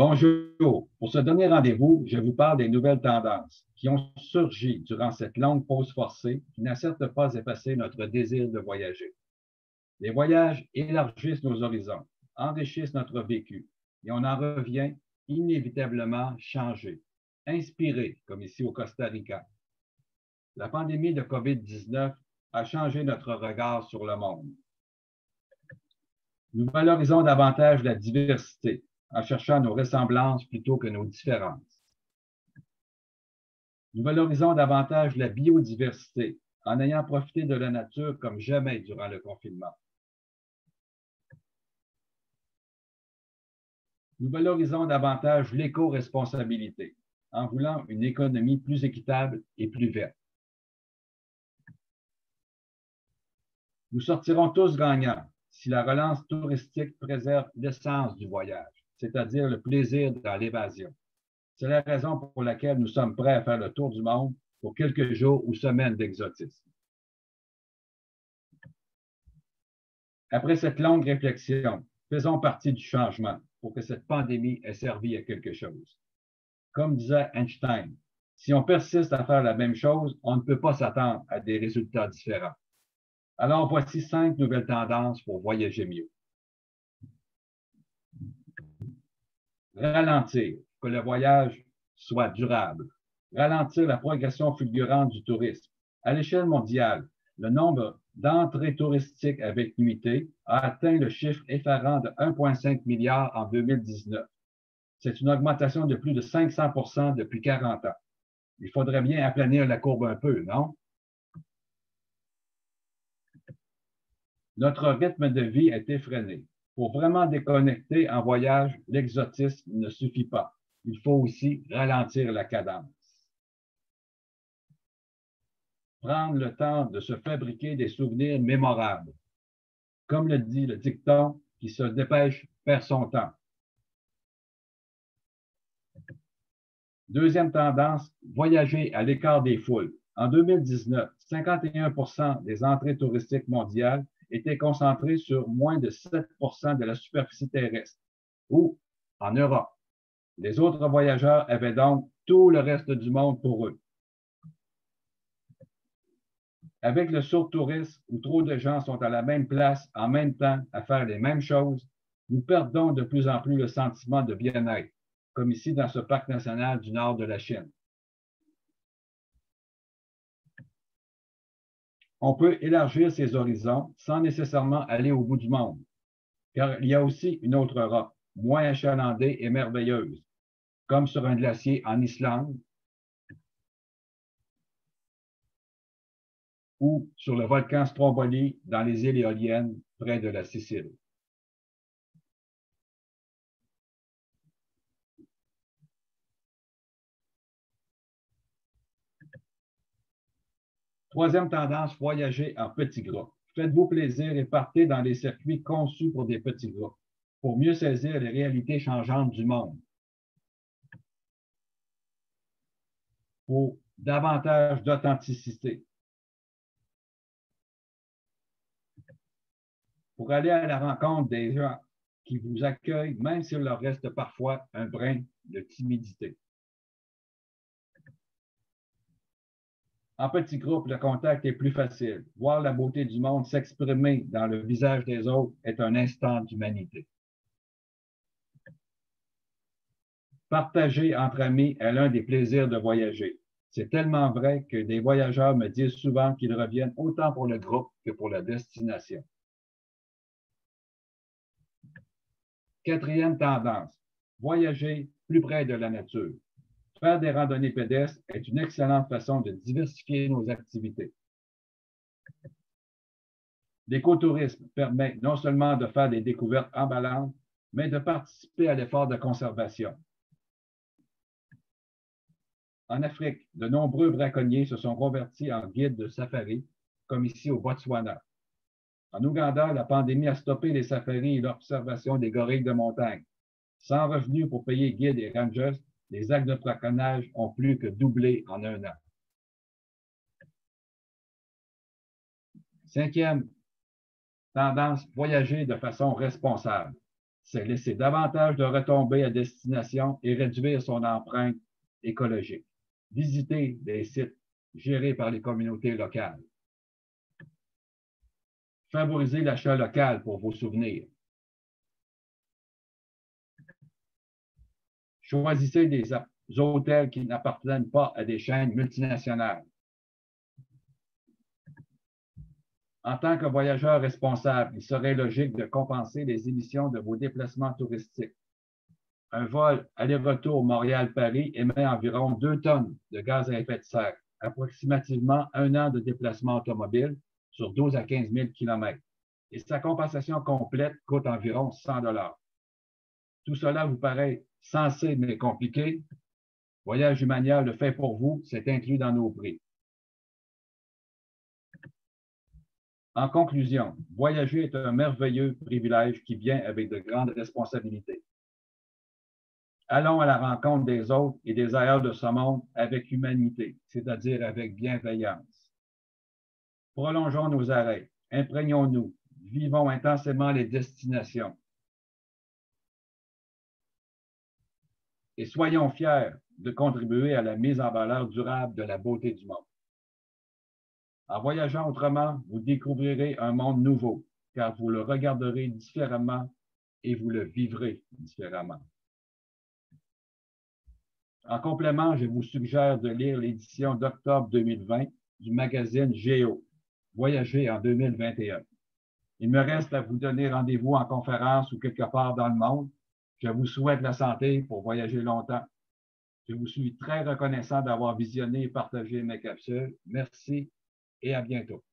Bonjour. Pour ce dernier rendez-vous, je vous parle des nouvelles tendances qui ont surgi durant cette longue pause forcée qui n'a certes pas effacé notre désir de voyager. Les voyages élargissent nos horizons, enrichissent notre vécu et on en revient inévitablement changé, inspiré, comme ici au Costa Rica. La pandémie de COVID-19 a changé notre regard sur le monde. Nous valorisons davantage la diversité en cherchant nos ressemblances plutôt que nos différences. Nous valorisons davantage la biodiversité en ayant profité de la nature comme jamais durant le confinement. Nous valorisons davantage l'éco-responsabilité en voulant une économie plus équitable et plus verte. Nous sortirons tous gagnants si la relance touristique préserve l'essence du voyage, c'est-à-dire le plaisir dans l'évasion. C'est la raison pour laquelle nous sommes prêts à faire le tour du monde pour quelques jours ou semaines d'exotisme. Après cette longue réflexion, faisons partie du changement pour que cette pandémie ait servi à quelque chose. Comme disait Einstein, si on persiste à faire la même chose, on ne peut pas s'attendre à des résultats différents. Alors voici 5 nouvelles tendances pour voyager mieux. Ralentir, que le voyage soit durable. Ralentir la progression fulgurante du tourisme. À l'échelle mondiale, le nombre d'entrées touristiques avec nuitée a atteint le chiffre effarant de 1,5 milliard en 2019. C'est une augmentation de plus de 500% depuis 40 ans. Il faudrait bien aplanir la courbe un peu, non? Notre rythme de vie est effréné. Pour vraiment déconnecter en voyage, l'exotisme ne suffit pas. Il faut aussi ralentir la cadence. Prendre le temps de se fabriquer des souvenirs mémorables. Comme le dit le dicton, qui se dépêche perd son temps. Deuxième tendance, voyager à l'écart des foules. En 2019, 51% des entrées touristiques mondiales étaient concentrées sur moins de 7% de la superficie terrestre, ou en Europe. Les autres voyageurs avaient donc tout le reste du monde pour eux. Avec le surtourisme, où trop de gens sont à la même place en même temps à faire les mêmes choses, nous perdons de plus en plus le sentiment de bien-être, comme ici dans ce parc national du nord de la Chine. On peut élargir ses horizons sans nécessairement aller au bout du monde, car il y a aussi une autre Europe, moins achalandée et merveilleuse, comme sur un glacier en Islande ou sur le volcan Stromboli dans les îles éoliennes près de la Sicile. Troisième tendance, voyager en petits groupes. Faites-vous plaisir et partez dans les circuits conçus pour des petits groupes, pour mieux saisir les réalités changeantes du monde. Pour davantage d'authenticité. Pour aller à la rencontre des gens qui vous accueillent, même s'il leur reste parfois un brin de timidité. En petit groupe, le contact est plus facile. Voir la beauté du monde s'exprimer dans le visage des autres est un instant d'humanité. Partager entre amis est l'un des plaisirs de voyager. C'est tellement vrai que des voyageurs me disent souvent qu'ils reviennent autant pour le groupe que pour la destination. Quatrième tendance, voyager plus près de la nature. Faire des randonnées pédestres est une excellente façon de diversifier nos activités. L'écotourisme permet non seulement de faire des découvertes emballantes, mais de participer à l'effort de conservation. En Afrique, de nombreux braconniers se sont convertis en guides de safari, comme ici au Botswana. En Ouganda, la pandémie a stoppé les safaris et l'observation des gorilles de montagne. Sans revenus pour payer guides et rangers, les actes de braconnage ont plus que doublé en un an. Cinquième tendance, voyager de façon responsable. c'est laisser davantage de retombées à destination et réduire son empreinte écologique. Visiter des sites gérés par les communautés locales. Favorisez l'achat local pour vos souvenirs. Choisissez des hôtels qui n'appartiennent pas à des chaînes multinationales. En tant que voyageur responsable, il serait logique de compenser les émissions de vos déplacements touristiques. Un vol aller-retour Montréal-Paris émet environ 2 tonnes de gaz à effet de serre, approximativement 1 an de déplacement automobile sur 12 à 15 000 km. Et sa compensation complète coûte environ 100 $. Tout cela vous paraît sensé mais compliqué? Voyage Humania le fait pour vous, c'est inclus dans nos prix. En conclusion, voyager est un merveilleux privilège qui vient avec de grandes responsabilités. Allons à la rencontre des autres et des ailleurs de ce monde avec humanité, c'est-à-dire avec bienveillance. Prolongeons nos arrêts, imprégnons-nous, vivons intensément les destinations. Et soyons fiers de contribuer à la mise en valeur durable de la beauté du monde. En voyageant autrement, vous découvrirez un monde nouveau, car vous le regarderez différemment et vous le vivrez différemment. En complément, je vous suggère de lire l'édition d'octobre 2020 du magazine Géo, Voyager en 2021. Il me reste à vous donner rendez-vous en conférence ou quelque part dans le monde. Je vous souhaite la santé pour voyager longtemps. Je vous suis très reconnaissant d'avoir visionné et partagé mes capsules. Merci et à bientôt.